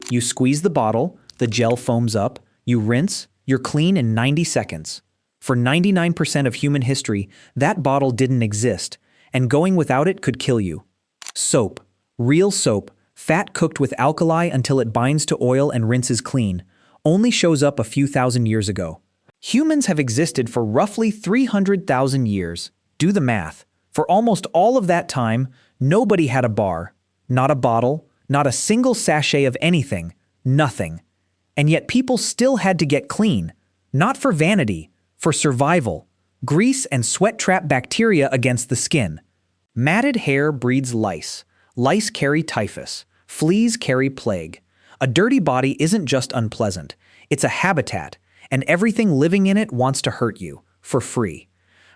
You squeeze the bottle, the gel foams up, you rinse, you're clean in 90 seconds. For 99% of human history, that bottle didn't exist, and going without it could kill you. Soap. Real soap, fat cooked with alkali until it binds to oil and rinses clean, only shows up a few thousand years ago. Humans have existed for roughly 300,000 years. Do the math. For almost all of that time, nobody had a bar, not a bottle, not a single sachet of anything, nothing. And yet people still had to get clean, not for vanity, for survival. Grease and sweat trap bacteria against the skin. Matted hair breeds lice. Lice carry typhus. Fleas carry plague. A dirty body isn't just unpleasant, it's a habitat, and everything living in it wants to hurt you, for free.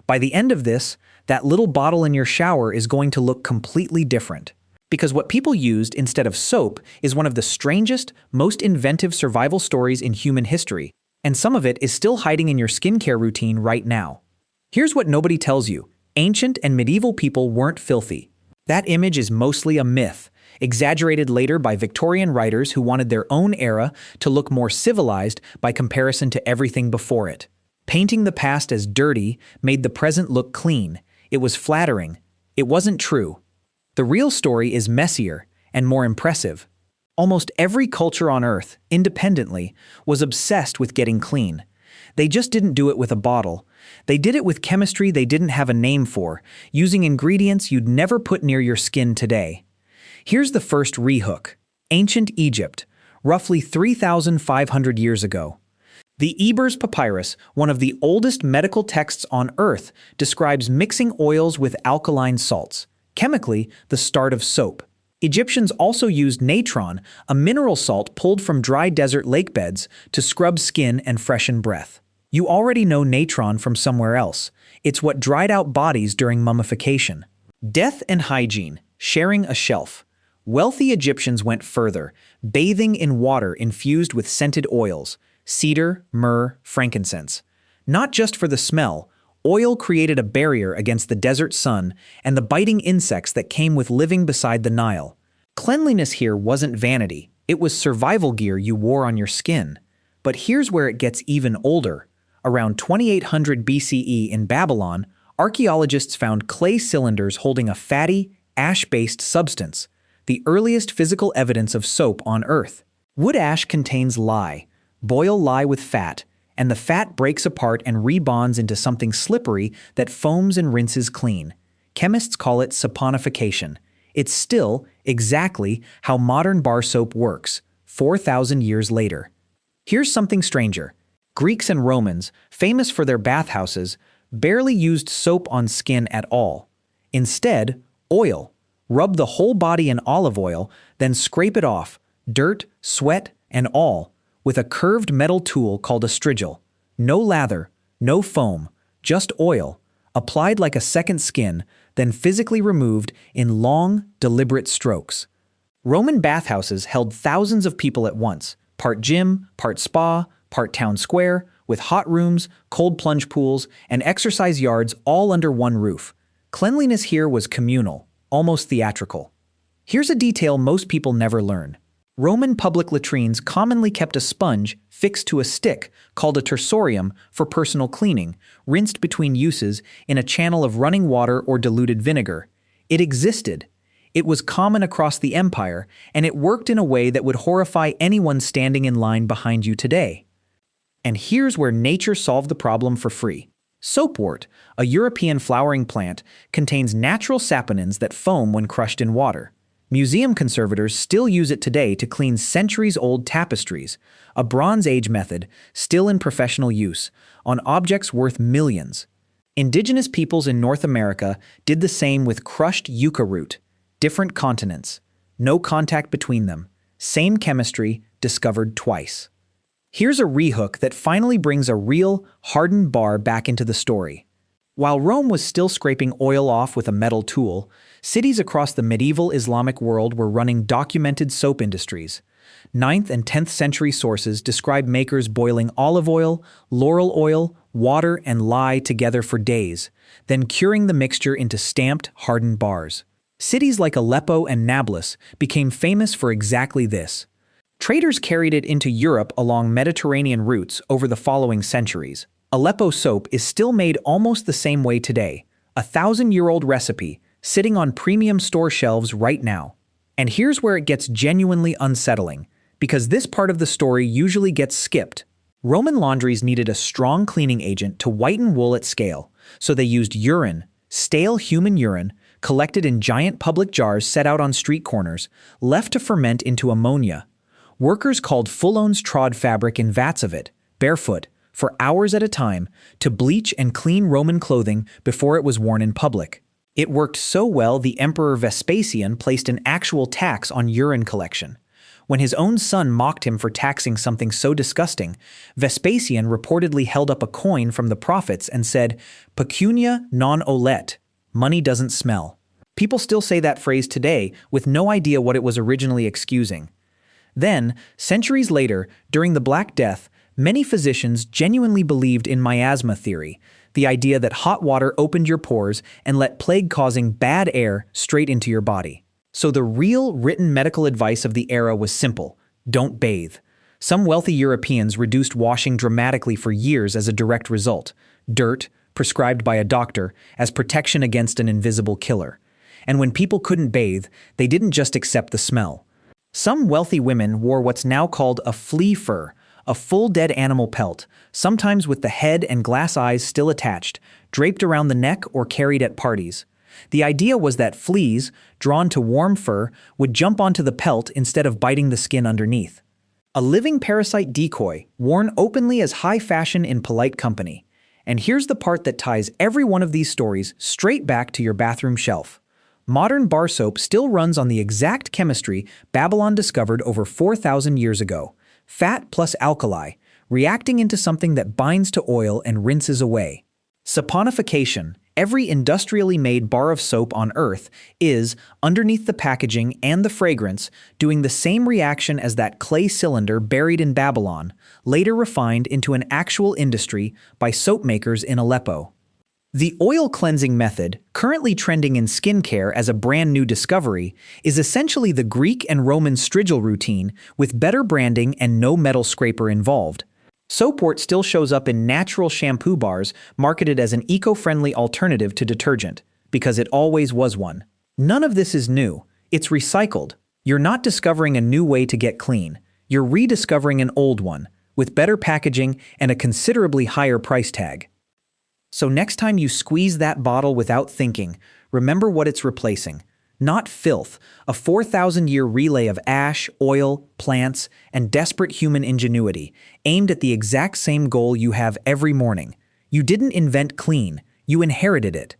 By the end of this, that little bottle in your shower is going to look completely different. Because what people used instead of soap is one of the strangest, most inventive survival stories in human history, and some of it is still hiding in your skincare routine right now. Here's what nobody tells you. Ancient and medieval people weren't filthy. That image is mostly a myth, exaggerated later by Victorian writers who wanted their own era to look more civilized by comparison to everything before it. Painting the past as dirty made the present look clean. It was flattering. It wasn't true. The real story is messier and more impressive. Almost every culture on Earth, independently, was obsessed with getting clean. They just didn't do it with a bottle. They did it with chemistry they didn't have a name for, using ingredients you'd never put near your skin today. Here's the first rehook. Ancient Egypt, roughly 3,500 years ago. The Ebers Papyrus, one of the oldest medical texts on Earth, describes mixing oils with alkaline salts, chemically the start of soap. Egyptians also used natron, a mineral salt pulled from dry desert lake beds, to scrub skin and freshen breath. You already know natron from somewhere else. It's what dried out bodies during mummification. Death and hygiene, sharing a shelf. Wealthy Egyptians went further, bathing in water infused with scented oils, cedar, myrrh, frankincense. Not just for the smell, oil created a barrier against the desert sun and the biting insects that came with living beside the Nile. Cleanliness here wasn't vanity, it was survival gear you wore on your skin. But here's where it gets even older. Around 2800 BCE in Babylon, archaeologists found clay cylinders holding a fatty, ash-based substance, the earliest physical evidence of soap on Earth. Wood ash contains lye. Boil lye with fat, and the fat breaks apart and rebonds into something slippery that foams and rinses clean. Chemists call it saponification. It's still exactly how modern bar soap works, 4,000 years later. Here's something stranger. Greeks and Romans, famous for their bathhouses, barely used soap on skin at all. Instead, oil. Rub the whole body in olive oil, then scrape it off, dirt, sweat, and all, with a curved metal tool called a strigil. No lather, no foam, just oil, applied like a second skin, then physically removed in long, deliberate strokes. Roman bathhouses held thousands of people at once, part gym, part spa, part town square, with hot rooms, cold plunge pools, and exercise yards all under one roof. Cleanliness here was communal, almost theatrical. Here's a detail most people never learn. Roman public latrines commonly kept a sponge fixed to a stick called a tersorium for personal cleaning, rinsed between uses in a channel of running water or diluted vinegar. It existed. It was common across the empire, and it worked in a way that would horrify anyone standing in line behind you today. And here's where nature solved the problem for free. Soapwort, a European flowering plant, contains natural saponins that foam when crushed in water. Museum conservators still use it today to clean centuries-old tapestries, a Bronze Age method still in professional use, on objects worth millions. Indigenous peoples in North America did the same with crushed yucca root. Different continents. No contact between them. Same chemistry, discovered twice. Here's a rehook that finally brings a real, hardened bar back into the story. While Rome was still scraping oil off with a metal tool, cities across the medieval Islamic world were running documented soap industries. 9th and 10th century sources describe makers boiling olive oil, laurel oil, water, and lye together for days, then curing the mixture into stamped, hardened bars. Cities like Aleppo and Nablus became famous for exactly this. Traders carried it into Europe along Mediterranean routes over the following centuries. Aleppo soap is still made almost the same way today, a 1,000-year-old recipe sitting on premium store shelves right now. And here's where it gets genuinely unsettling, because this part of the story usually gets skipped. Roman laundries needed a strong cleaning agent to whiten wool at scale, so they used urine, stale human urine, collected in giant public jars set out on street corners, left to ferment into ammonia. Workers called full-ons trod fabric in vats of it, barefoot, for hours at a time, to bleach and clean Roman clothing before it was worn in public. It worked so well the Emperor Vespasian placed an actual tax on urine collection. When his own son mocked him for taxing something so disgusting, Vespasian reportedly held up a coin from the prophets and said, "Pecunia non olet," money doesn't smell. People still say that phrase today with no idea what it was originally excusing. Then, centuries later, during the Black Death, many physicians genuinely believed in miasma theory, the idea that hot water opened your pores and let plague-causing bad air straight into your body. So the real written medical advice of the era was simple: don't bathe. Some wealthy Europeans reduced washing dramatically for years as a direct result. Dirt, prescribed by a doctor, as protection against an invisible killer. And when people couldn't bathe, they didn't just accept the smell. Some wealthy women wore what's now called a flea fur, a full dead animal pelt, sometimes with the head and glass eyes still attached, draped around the neck or carried at parties. The idea was that fleas, drawn to warm fur, would jump onto the pelt instead of biting the skin underneath. A living parasite decoy, worn openly as high fashion in polite company. And here's the part that ties every one of these stories straight back to your bathroom shelf. Modern bar soap still runs on the exact chemistry Babylon discovered over 4,000 years ago. Fat plus alkali, reacting into something that binds to oil and rinses away. Saponification. Every industrially made bar of soap on Earth is, underneath the packaging and the fragrance, doing the same reaction as that clay cylinder buried in Babylon, later refined into an actual industry by soap makers in Aleppo. The oil cleansing method, currently trending in skincare as a brand new discovery, is essentially the Greek and Roman strigil routine with better branding and no metal scraper involved. Soapwort still shows up in natural shampoo bars marketed as an eco-friendly alternative to detergent, because it always was one. None of this is new. It's recycled. You're not discovering a new way to get clean. You're rediscovering an old one, with better packaging and a considerably higher price tag. So next time you squeeze that bottle without thinking, remember what it's replacing. Not filth, a 4,000-year relay of ash, oil, plants, and desperate human ingenuity, aimed at the exact same goal you have every morning. You didn't invent clean, you inherited it.